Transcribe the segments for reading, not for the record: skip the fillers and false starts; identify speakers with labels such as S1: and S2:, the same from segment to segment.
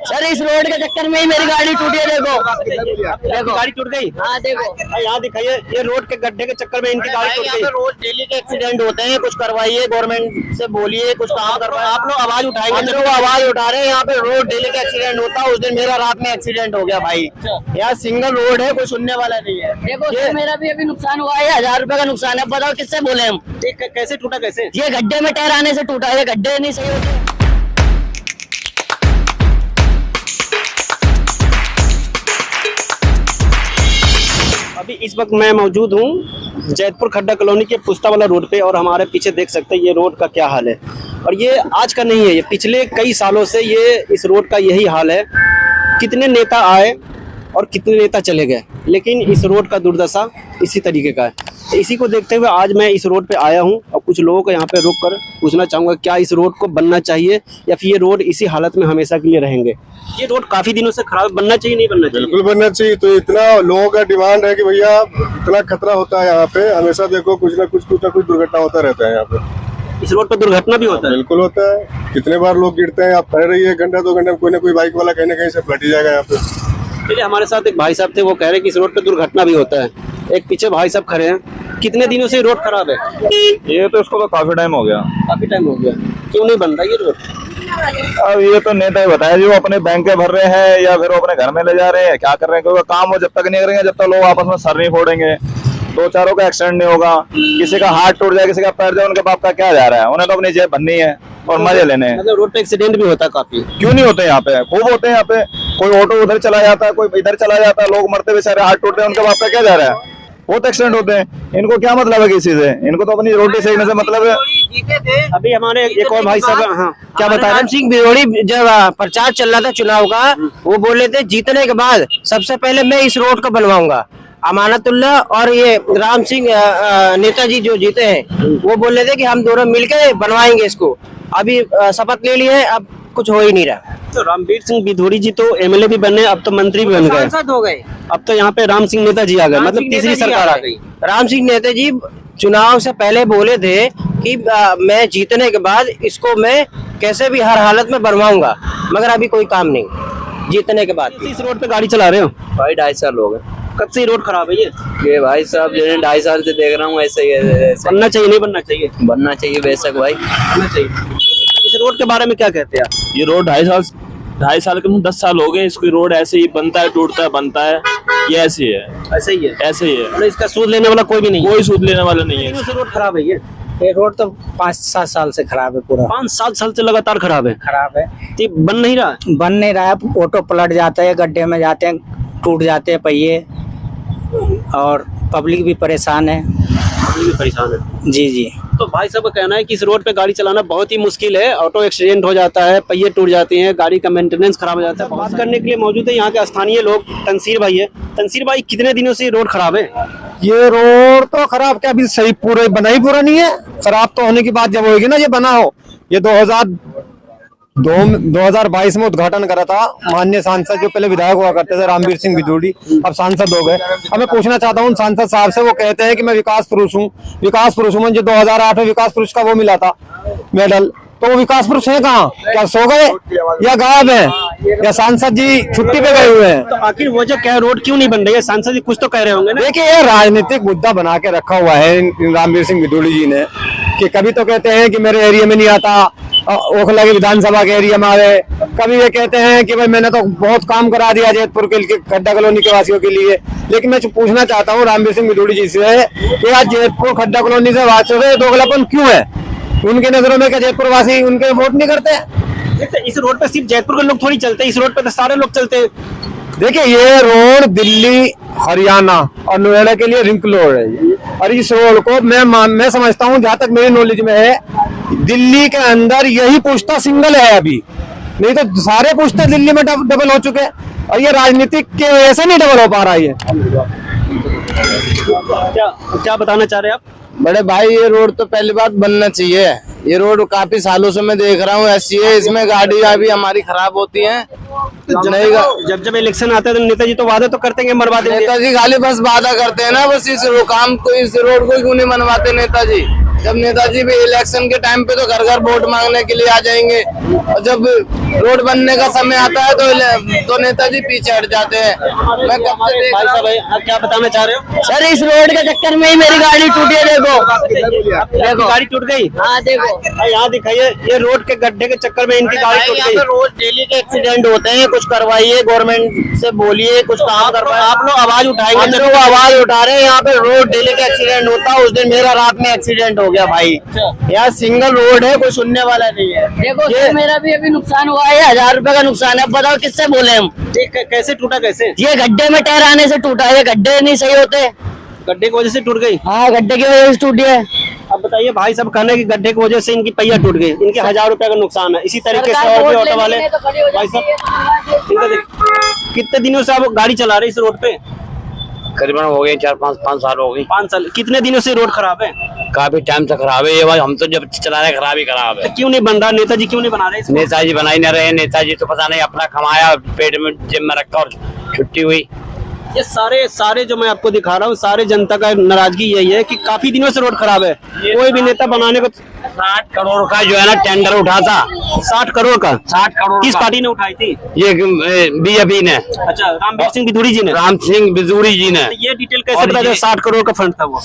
S1: Sir इस road के चक्कर में ही मेरी गाड़ी टूटी है। देखो
S2: देखो गाड़ी टूट गई।
S1: हाँ देखो
S2: यहाँ दिखाइए, ये रोड के गड्ढे के चक्कर में इनकी गाड़ी टूट
S1: यहाँ
S2: गई।
S1: पे रोज डेली के एक्सीडेंट होते हैं, कुछ करवाइए, गवर्नमेंट से बोलिए, कुछ काम करवाइए।
S2: आप लोग आवाज उठाएंगे?
S1: हम लोग आवाज उठा रहे हैं। यहाँ पे रोज डेली का एक्सीडेंट होता है। उस दिन मेरा रात में एक्सीडेंट हो गया भाई। यहाँ सिंगल रोड है, कोई सुनने वाला नहीं है। देखो सर मेरा भी अभी नुकसान हुआ है, 1000 रुपए का नुकसान है। बताओ किससे बोले हम?
S2: कैसे टूटा? कैसे?
S1: ये गड्ढे में टायर आने से टूटा है। गड्ढे नहीं सही होते।
S2: अभी इस वक्त मैं मौजूद हूँ जैतपुर खड्डा कॉलोनी के पुस्ता वाला रोड पे, और हमारे पीछे देख सकते हैं ये रोड का क्या हाल है। और ये आज का नहीं है, ये पिछले कई सालों से ये इस रोड का यही हाल है। कितने नेता आए और कितने नेता चले गए, लेकिन इस रोड का दुर्दशा इसी तरीके का है। इसी को देखते हुए आज मैं इस रोड पे आया हूँ और कुछ लोगों को यहाँ पे रोक कर पूछना चाहूँगा क्या इस रोड को बनना चाहिए या फिर ये रोड इसी हालत में हमेशा के लिए रहेंगे। ये रोड काफी दिनों से खराब, बनना चाहिए नहीं बनना चाहिए?
S3: बिल्कुल बनना चाहिए। तो इतना लोगों का डिमांड है कि भैया इतना खतरा होता है यहाँ पे, हमेशा देखो कुछ ना कुछ दुर्घटना होता रहता है यहाँ पे।
S2: इस रोड पर दुर्घटना भी होता है?
S3: बिल्कुल होता है। कितने बार लोग गिरते हैं। आप खड़े रहिए घंटा 2 घंटे में कोई ना कोई बाइक वाला कहीं ना कहीं से पलट ही जाएगा यहाँ पे।
S2: चलिए, हमारे साथ एक भाई साहब थे, वो कह रहे हैं कि इस रोड पे दुर्घटना भी होता है। एक पीछे भाई साहब खड़े हैं। कितने दिनों से रोड खराब है?
S4: ये तो इसको तो काफी टाइम हो गया।
S2: काफी टाइम हो गया। क्यों नहीं बन रहा ये रोड?
S4: अब ये तो नेता ही बताया जो अपने बैंक के भर रहे हैं या फिर वो अपने घर में ले जा रहे हैं, क्या कर रहे हैं। क्योंकि काम वो जब तक नहीं करेंगे, जब तक लोग आपस में सर नहीं फोड़ेंगे, 2-4 का एक्सीडेंट नहीं होगा, किसी का हाथ टूट जाए, किसी का पैर जाए, उनके बाप का क्या जा रहा है। उन्हें तो अपनी जेब भरनी है और मजे लेने हैं।
S2: मतलब रोड पे एक्सीडेंट भी होता है काफी?
S4: क्यों नहीं होते? यहाँ पे खूब होते हैं। यहाँ पे कोई ऑटो उधर चला जाता है, कोई इधर चला जाता है, लोग मरते बेचारे, हाथ टूटते हैं, उनके बाप का क्या जा रहा है। बहुत एक्सीडेंट होते हैं। इनको क्या मतलब है किसी से? इनको तो अपनी रोटी सेकने से मतलब है।
S2: अभी हमारे एक और भाई साहब, हाँ क्या बता रहे हैं?
S5: राम सिंह बिरोड़ी जब प्रचार चल रहा था चुनाव का, वो बोले थे जीतने के बाद सबसे पहले मैं इस रोड को बनवाऊंगा। अमानतुल्लाह और ये राम सिंह नेताजी जो जीते हैं, वो बोले थे कि हम दोनों मिलकर बनवाएंगे इसको। अभी शपथ ले लिए, अब कुछ हो ही नहीं रहा।
S2: तो रामवीर सिंह बिधूड़ी जी तो एमएलए भी बने, अब तो मंत्री भी बन गए,
S5: सांसद हो गए।
S2: अब तो यहाँ पे राम सिंह नेताजी आ गए, मतलब तीसरी सरकार आ गई।
S5: राम सिंह नेताजी चुनाव से पहले बोले थे कि मैं जीतने के बाद इसको मैं कैसे भी हर हालत में बनवाऊंगा, मगर अभी कोई काम नहीं जीतने के बाद।
S2: इस रोड पे गाड़ी चला रहे हो?
S6: भाई 2.5 साल हो गए।
S2: कब से रोड खराब है ये
S6: भाई साहब जो 2.5 साल से देख रहा हूँ ऐसे ही है।
S2: बनना चाहिए नहीं बनना चाहिए?
S6: बनना चाहिए बेशक भाई,
S2: बनना चाहिए। इस रोड के बारे में क्या कहते हैं आप?
S7: ये रोड 2.5 साल के 10 साल हो गए इसको। रोड ऐसे ही बनता है, टूटता है, बनता है, ये ऐसे ही है।
S2: ऐसे ही है?
S7: ऐसे ही है।
S2: मतलब इसका सूद लेने वाला कोई भी नहीं?
S7: कोई सूद लेने वाला नहीं है।
S2: रोड खराब है
S5: ये रोड तो 5-7 साल से खराब है। पूरा
S2: 5-7 साल से लगातार खराब है।
S5: खराब है,
S2: ये बन नहीं रहा?
S5: बन नहीं रहा है। ऑटो पलट जाते हैं, गड्ढे में जाते हैं, टूट जाते हैं पहिए, और पब्लिक भी परेशान है।
S2: भी परेशान है।
S5: जी जी।
S2: तो भाई साहब का कहना है कि इस रोड पे गाड़ी चलाना बहुत ही मुश्किल है। ऑटो एक्सीडेंट हो जाता है, पहिए टूट जाते हैं, गाड़ी का मेंटेनेंस खराब हो जाता है। बात करने के लिए मौजूद है यहाँ के स्थानीय लोग। तंसीर भाई है। तंसीर भाई, कितने दिनों से रोड खराब है?
S8: ये रोड तो खराब क्या, अभी सही पूरा बना ही पूरा नहीं है। खराब तो होने की बात जब होगी ना, ये बना हो। ये 2022 में उद्घाटन करा था माननीय सांसद जो पहले विधायक हुआ करते थे, रामवीर सिंह बिधूड़ी, अब सांसद हो गए। अब मैं पूछना चाहता हूँ सांसद साहब से, वो कहते हैं कि मैं विकास पुरुष हूँ। विकास पुरुष हूँ, मुझे 2008 में विकास पुरुष का वो मिला था मेडल। तो वो विकास पुरुष है कहाँ? क्या सो गए या गायब है या सांसद जी छुट्टी पे गए हुए हैं?
S2: तो आखिर वजह क्या है? रोड क्यों नहीं बन रही है? सांसद जी कुछ तो कह रहे होंगे ना?
S8: देखिए, ये राजनीतिक मुद्दा बना के रखा हुआ है रामवीर सिंह बिधूड़ी जी ने, कि कभी तो कहते हैं कि मेरे एरिया में नहीं आता, ओखला की विधानसभा के एरिया में आ रहे। कभी ये कहते हैं कि भाई मैंने तो बहुत काम करा दिया जैतपुर के खड्डा कॉलोनी के वासियों के लिए। लेकिन मैं पूछना चाहता हूँ रामवीर सिंह बिधूड़ी जी से कि आज जैतपुर खड्डा कॉलोनी से वासियों से दोगलापन क्यों है? उनके नजरों में क्या जैतपुर वासी उनके वोट नहीं करते?
S2: इस रोड पे सिर्फ जयपुर के लोग थोड़ी चलते हैं, इस रोड पे तो सारे लोग चलते हैं।
S8: देखिए, ये रोड दिल्ली, हरियाणा और नोएडा के लिए रिंग रोड है। और इस रोड को मैं समझता हूँ, जहाँ तक मेरी नॉलेज में है, दिल्ली के अंदर यही पुश्ता सिंगल है अभी, नहीं तो सारे पुश्ते दिल्ली में डबल हो चुके हैं। और ये राजनीतिक के वजह से नहीं डबल हो पा रहा है।
S2: क्या बताना चाह रहे हैं आप?
S9: बड़े भाई, ये रोड तो पहली बात बनना चाहिए। ये रोड काफी सालों से मैं देख रहा हूँ ऐसी है, इसमें गाड़ियां भी हमारी खराब होती हैं।
S2: जब इलेक्शन आता है तो नेताजी तो वादा तो करते हैं मरवा देंगे।
S9: नेताजी खाली बस वादा करते हैं ना, बस इस काम को, इस रोड को क्यों नहीं बनवाते नेताजी? जब नेताजी भी इलेक्शन के टाइम पे तो घर घर वोट मांगने के लिए आ जाएंगे, और जब रोड बनने का समय आता है तो नेताजी पीछे हट जाते हैं। मैं कब से देख
S2: भाई
S9: रहा
S2: साहब आप क्या बताना चाह रहे हो?
S1: सर इस रोड के चक्कर में ही मेरी गाड़ी टूटी है, देखो
S2: आपकी गाड़ी टूट गई?
S1: हाँ देखो
S2: यहाँ दिखाइए, ये रोड के गड्ढे के चक्कर में इनकी गाड़ी टूट
S1: यहाँ
S2: गई।
S1: पे रोज डेली के एक्सीडेंट होते हैं, कुछ करवाइए, गवर्नमेंट से बोलिए कुछ काम करवाइए।
S2: आप लोग आवाज उठाएंगे
S1: हम लोग आवाज उठा रहे हैं, यहाँ पे रोज डेली का एक्सीडेंट होता है। उस दिन मेरा रात में एक्सीडेंट हो गया भाई। यहाँ सिंगल रोड है, कोई सुनने वाला नहीं है। देखो ये मेरा भी अभी नुकसान हुआ है, 1000 रुपए का नुकसान है। अब बताओ किससे बोले हम?
S2: कैसे टूटा? कैसे?
S1: ये गड्ढे में टहराने से टूटा है, ये गड्ढे नहीं सही होते।
S2: गड्ढे की वजह से टूट गई?
S1: हाँ गड्ढे की वजह से टूटी है।
S2: अब बताइए, भाई साहब कहना है कि गड्ढे की वजह से इनकी पहिया टूट गई, इनके 1000 रुपए का नुकसान है। इसी तरीके से और भी ऑटो वाले भाई साहब, इनका कितने दिनों से आप गाड़ी चला रहे इस रोड पे?
S5: करीबन हो गए 4-5 साल हो गई।
S2: 5 साल। कितने दिनों से रोड खराब है?
S5: काफी टाइम से खराब है ये बात। हम तो जब चला रहे खराब ही खराब है।
S2: तो क्यों नहीं बन रहा? नेताजी क्यों नहीं बना रहे इसको?
S5: नेताजी बना ही न रहे। नेताजी तो पता नहीं अपना कमाया, पेट में जेब में रखा और छुट्टी हुई।
S2: ये सारे जो मैं आपको दिखा रहा हूँ, सारे जनता का नाराजगी यही है कि काफी दिनों से रोड खराब है। कोई भी नेता बनाने को
S5: 60 करोड़ का जो है ना टेंडर उठा था।
S2: 60 करोड़ का?
S5: 60 करोड़
S2: किस पार्टी ने उठाई थी?
S5: ये बीजेपी ने।
S2: अच्छा, रामवीर सिंह बिधूड़ी जी ने?
S5: राम सिंह बिधूड़ी जी ने।
S2: ये डिटेल कैसे पता चला 60 करोड़ का फंड था वो?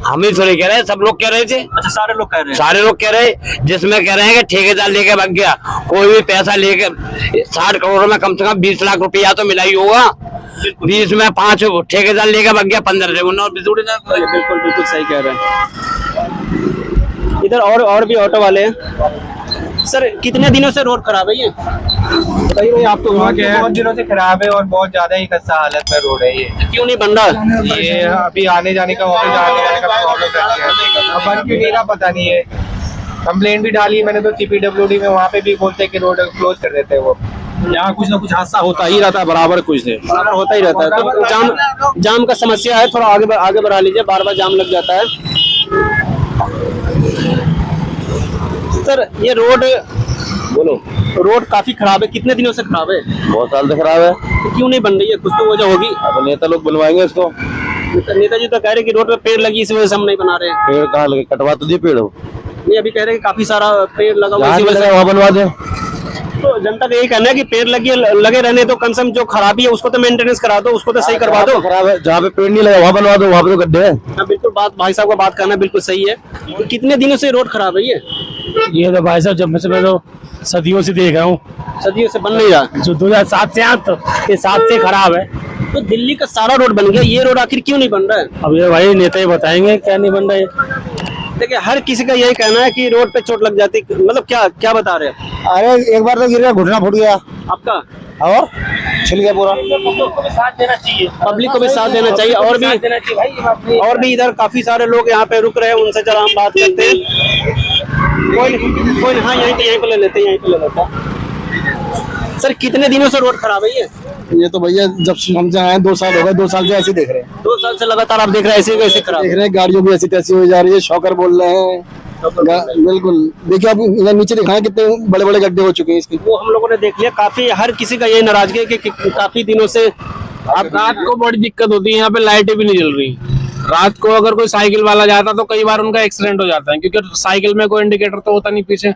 S5: हम ही थोड़ी कह रहे हैं, सब लोग कह रहे थे।
S2: अच्छा, सारे लोग कह रहे हैं?
S5: सारे लोग कह रहे, जिसमें कह रहे हैं कि ठेकेदार लेके भाग गया। कोई भी पैसा लेके 60 करोड़ में कम से कम 20 लाख रुपया तो मिला ही होगा। 20 में 5 ठेकेदार लेके भाग गया, 15 से और बिजूड़ी ने।
S2: बिल्कुल सही कह रहे हैं। इधर और भी ऑटो वाले हैं। सर कितने दिनों से रोड खराब है ये? बताइए भाई, आप तो वहाँ के हैं।
S10: बहुत दिनों से खराब है और बहुत ज्यादा ही खस्ता हालत में रोड है ये।
S2: क्यों नहीं बन रहा?
S10: ये अभी आने जाने का प्रॉब्लम रहती है। अब बन क्यों नहीं रहा पता नहीं है। कंप्लेंट भी डाली मैंने तो CPWD में, वहाँ पे भी बोलते हैं कि रोड क्लोज कर देते हैं वो।
S2: यहाँ कुछ ना कुछ हादसा होता ही रहता है, बराबर कुछ नहीं, बराबर होता ही रहता है। तो जाम का समस्या है, थोड़ा आगे बढ़ा लीजिए, बार जाम लग जाता है। सर ये रोड रोड काफी खराब है, कितने दिनों से खराब है?
S3: बहुत साल से खराब है।
S2: तो क्यों नहीं बन रही है? कुछ तो वजह होगी।
S3: अब नेता लोग बनवाएंगे इसको।
S2: नेताजी तो कह रहे कि रोड पे पेड़ लगी, इस वजह से हम नहीं बना रहे।
S3: पेड़ कहाँ लगे? कटवा तो दिए पेड़ हो।
S2: नहीं, अभी कह रहे कि काफी सारा पेड़ लगा हुआ, इसी वजह से
S3: वहाँ बनवा दे।
S2: तो जनता का यही कहना है कि पेड़ लगे रहने तो कम से कम जो खराबी है उसको तो मेंटेनेंस करा दो, उसको तो सही करवा दो।
S3: खराब है, जहाँ पे पेड़ नहीं लगा वहाँ बनवा दो, वहाँ पे तो गड्ढे हैं।
S2: हाँ बिल्कुल, बात भाई साहब का बात करना बिल्कुल सही है। तो कितने दिनों से रोड खराब है
S8: ये तो भाई साहब जब मैं तो सदियों से देख रहा हूँ,
S2: सदियों से बन नहीं रहा।
S8: जो 2007 से आज के 7 से खराब है।
S2: तो दिल्ली का सारा रोड बन गया, ये रोड आखिर क्यों नहीं बन रहा है?
S8: अब ये भाई नेता ही बताएंगे क्या नहीं बन रहा है।
S2: देखिए हर किसी का यही कहना है कि रोड पे चोट लग जाती, मतलब क्या बता रहे हैं?
S8: अरे एक बार तो गिर गया, घुटना फूट गया
S2: आपका
S8: और छिल गया पूरा।
S2: पब्लिक को भी साथ देना चाहिए। और भी इधर काफी सारे लोग यहाँ पे रुक रहे हैं, उनसे जरा हम बात करते हैं। कोई हाँ यहीं पे ले लेते हैं। सर कितने दिनों से रोड खराब है
S8: ये तो भैया जब हम से आए 2 साल हो गए, 2 साल से ऐसे देख रहे हैं।
S2: 2 साल से लगातार आप देख रहे हैं ऐसे वैसे खराब
S8: देख रहे हैं, गाड़ियों भी ऐसी तैसी हो जा रही है, शॉकर बोल रहे हैं। बिल्कुल देखिए, आप इधर नीचे दिखाएं कितने बड़े बड़े गड्ढे हो चुके हैं इसके।
S2: वो हम लोगों ने देख लिया। काफी हर किसी का यही नाराजगी है कि काफी दिनों से
S10: अब रात को बड़ी दिक्कत होती है, यहाँ पे लाइटें भी नहीं जल रही। रात को अगर कोई साइकिल वाला जाता तो कई बार उनका एक्सीडेंट हो जाता है, क्योंकि साइकिल में कोई इंडिकेटर तो होता नहीं पीछे।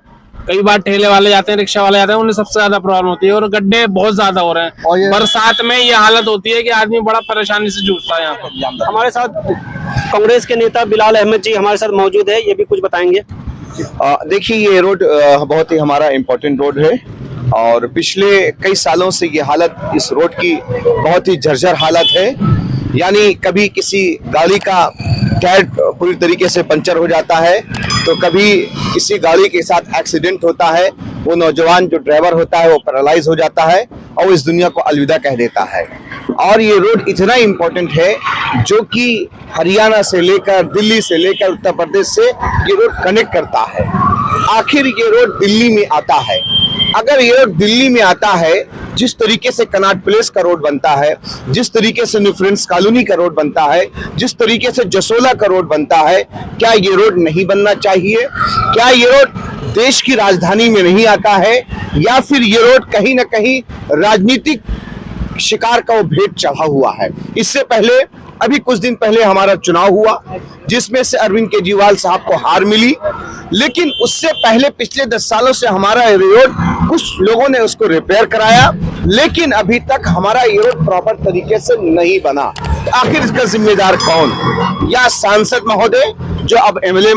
S10: कई बार ठेले वाले जाते हैं, रिक्शा वाले जाते हैं, उन्हें सबसे ज्यादा प्रॉब्लम होती है। और गड्ढे बहुत ज्यादा हो रहे हैं। बरसात में ये हालत होती है कि आदमी बड़ा परेशानी से जूझता है। यहाँ पर
S2: हमारे साथ कांग्रेस के नेता बिलाल अहमद जी हमारे साथ मौजूद है, ये भी कुछ बताएंगे।
S11: देखिए ये रोड बहुत ही हमारा इम्पोर्टेंट रोड है और पिछले कई सालों से ये हालत इस रोड की बहुत ही जर्जर हालत है। यानी कभी किसी गाड़ी का टायर पूरी तरीके से पंचर हो जाता है, तो कभी किसी गाड़ी के साथ एक्सीडेंट होता है, वो नौजवान जो ड्राइवर होता है वो पैरालाइज हो जाता है और इस दुनिया को अलविदा कह देता है। और ये रोड इतना इम्पोर्टेंट है जो कि हरियाणा से लेकर दिल्ली से लेकर उत्तर प्रदेश से ये रोड कनेक्ट करता है। आखिर ये रोड दिल्ली में आता है। अगर ये रोड दिल्ली में आता है, जिस तरीके से कनाट प्लेस का रोड बनता है, जिस तरीके से न्यू फ्रेंड्स कॉलोनी का रोड बनता है, जिस तरीके से जसोला का रोड बनता है, क्या ये रोड नहीं बनना चाहिए? क्या ये रोड देश की राजधानी में नहीं आता है, या फिर ये रोड कहीं ना कहीं राजनीतिक शिकार का वो भेंट चढ़ा हुआ है? इससे पहले अभी कुछ दिन पहले हमारा चुनाव हुआ, जिसमें से अरविंद केजरीवाल साहब को हार मिली। लेकिन उससे पहले पिछले 10 सालों से हमारा ये रोड कुछ लोगों ने उसको रिपेयर कराया, लेकिन अभी तक हमारा ये रोड प्रॉपर तरीके से नहीं बना। आखिर इसका जिम्मेदार कौन? या सांसद महोदय जो अब एमएलए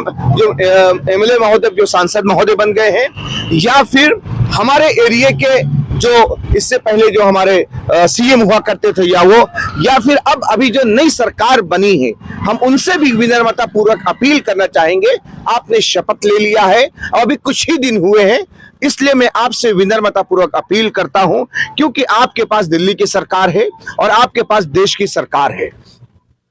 S11: महोदय जो सांसद महोदय बन गए हैं, या फिर हमारे एरिया के जो इससे पहले जो हमारे सीएम हुआ करते थे, या फिर अब अभी जो नई सरकार बनी है, हम उनसे भी विनम्रता पूर्वक अपील करना चाहेंगे। आपने शपथ ले लिया है, अभी कुछ ही दिन हुए हैं, इसलिए मैं आपसे विनम्रता पूर्वक अपील करता हूं, क्योंकि आपके पास दिल्ली की सरकार है और आपके पास देश की सरकार है।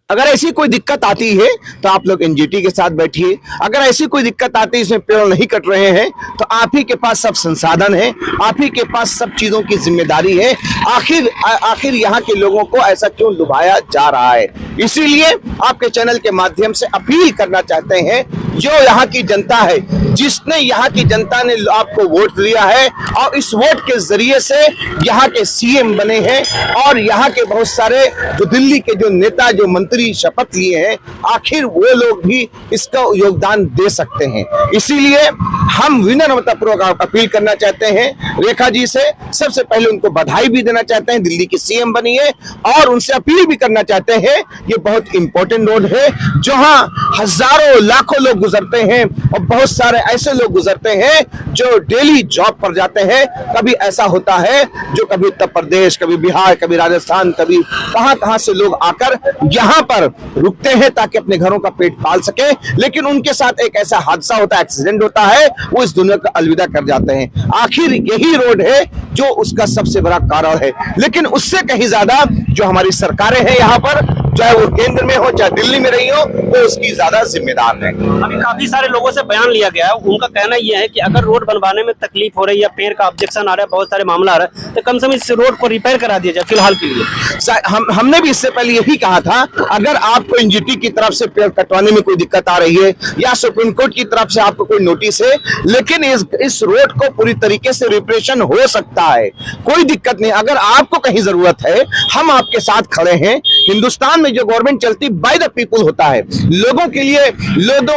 S11: अगर ऐसी कोई दिक्कत आती है तो आप लोग एनजीटी के साथ बैठिए। अगर ऐसी कोई दिक्कत आती है, इसमें पेड़ नहीं कट रहे हैं, तो आप ही के पास सब संसाधन है, आप ही के पास सब चीजों की जिम्मेदारी है। आखिर यहाँ के लोगों को ऐसा क्यों डुबाया जा रहा है? इसीलिए आपके चैनल के माध्यम से अपील करना चाहते हैं, जो यहाँ की जनता है, जिसने यहाँ की जनता ने आपको वोट दिया है और इस वोट के जरिए से यहाँ के सीएम बने हैं, और यहाँ के बहुत सारे जो दिल्ली के जो नेता, जो मंत्री शपथ लिए हैं, आखिर वो लोग भी इसका योगदान दे सकते हैं। इसीलिए हम विनम्रतापूर्वक अपील करना चाहते हैं रेखा जी से। सबसे पहले उनको बधाई भी देना चाहते हैं, दिल्ली की सीएम बनी है, और उनसे अपील भी करना चाहते हैं, ये बहुत इंपॉर्टेंट रोड है जहां हजारों लाखों लोग गुजरते हैं, और बहुत सारे ऐसे लोग गुजरते हैं जो डेली जॉब पर जाते हैं। कभी ऐसा होता है जो कभी उत्तर प्रदेश, कभी बिहार, कभी राजस्थान, कभी कहां से लोग आकर यहाँ पर रुकते हैं ताकि अपने घरों का पेट पाल सके, लेकिन उनके साथ एक ऐसा हादसा होता है, एक्सीडेंट होता है, वो इस दुनिया को अलविदा कर जाते हैं। आखिर यही रोड है जो उसका सबसे बड़ा कारण है। लेकिन उससे कहीं ज्यादा जो हमारी सरकारें हैं यहाँ पर, चाहे वो केंद्र में हो चाहे दिल्ली में रही हो, वो उसकी ज्यादा जिम्मेदार है।
S2: अभी काफी सारे लोगों से बयान लिया गया है, उनका कहना यह है कि अगर रोड बनवाने में तकलीफ हो रही है या पेड़ का ऑब्जेक्शन आ रहा है, बहुत सारे मामला आ रहा है, तो कम से कम इस रोड को रिपेयर करा दिया जाए फिलहाल के लिए।
S11: हमने भी इससे पहले यही कहा था, अगर आपको एनजीटी की तरफ से पेड़ कटवाने में कोई दिक्कत आ रही है या सुप्रीम कोर्ट की तरफ से आपको कोई नोटिस है, लेकिन इस रोड को पूरी तरीके से रिपरेशन हो सकता है, कोई दिक्कत नहीं। अगर आपको कहीं जरूरत है, हम आपके साथ खड़े हैं। हिंदुस्तान में जो गवर्नमेंट चलती बाय द पीपुल होता है, लोगों के लिए,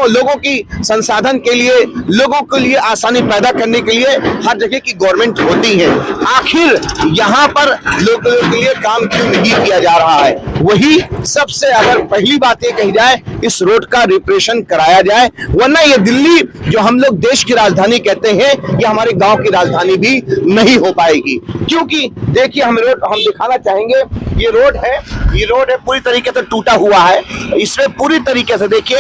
S11: लोगों की संसाधन के लिए, लोगों के लिए आसानी पैदा करने के लिए हर जगह की गवर्नमेंट होती है। आखिर यहाँ पर लोगों के लिए काम क्यों नहीं किया जा रहा है? वही सबसे अगर पहली बात ये कही जाए, इस रोड का रिपरेशन कराया जाए, वरना ये दिल्ली जो हम लोग देश की राजधानी कहते हैं, ये हमारे गांव की राजधानी भी नहीं हो पाएगी। क्योंकि देखिए, हम दिखाना चाहेंगे, ये रोड है पूरी तरीके से टूटा हुआ है। इसमें पूरी तरीके से देखिए,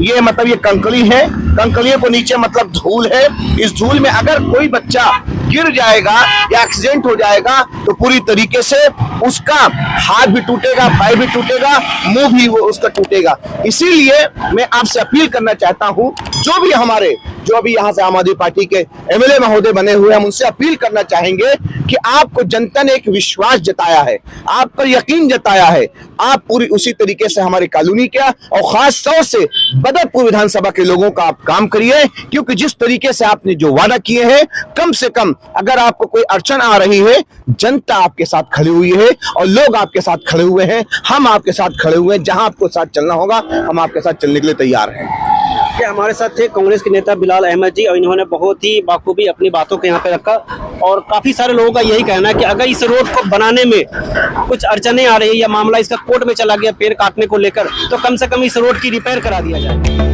S11: ये मतलब ये कंकड़ी है, कंकड़ियों को नीचे मतलब धूल है। इस धूल में अगर कोई बच्चा गिर जाएगा या एक्सीडेंट हो जाएगा तो पूरी तरीके से उसका हाथ भी टूटेगा, पैर भी टूटेगा, मुंह भी उसका टूटेगा। इसीलिए मैं आपसे अपील करना चाहता हूं, जो अभी यहाँ से आम आदमी पार्टी के एमएलए महोदय बने हुए हैं, हम उनसे अपील करना चाहेंगे कि आपको जनता ने एक विश्वास जताया है, आप पर यकीन जताया है, आप पूरी उसी तरीके से हमारी कॉलोनी का और खास तौर से बदरपुर विधानसभा के लोगों का आप काम करिए। क्योंकि जिस तरीके से आपने जो वादा किए हैं, कम से कम अगर आपको कोई अड़चन आ रही है, जनता आपके साथ खड़ी हुई है और लोग आपके साथ खड़े हुए हैं, हम आपके साथ खड़े हुए हैं। जहां आपको साथ चलना होगा, हम आपके साथ चलने के लिए तैयार हैं।
S2: हमारे साथ थे कांग्रेस के नेता बिलाल अहमद जी, और इन्होंने बहुत ही बाखूबी अपनी बातों को यहाँ पे रखा। और काफी सारे लोगों का यही कहना है कि अगर इस रोड को बनाने में कुछ अड़चनें आ रही है या मामला इसका कोर्ट में चला गया पेड़ काटने को लेकर, तो कम से कम इस रोड की रिपेयर करा दिया जाए।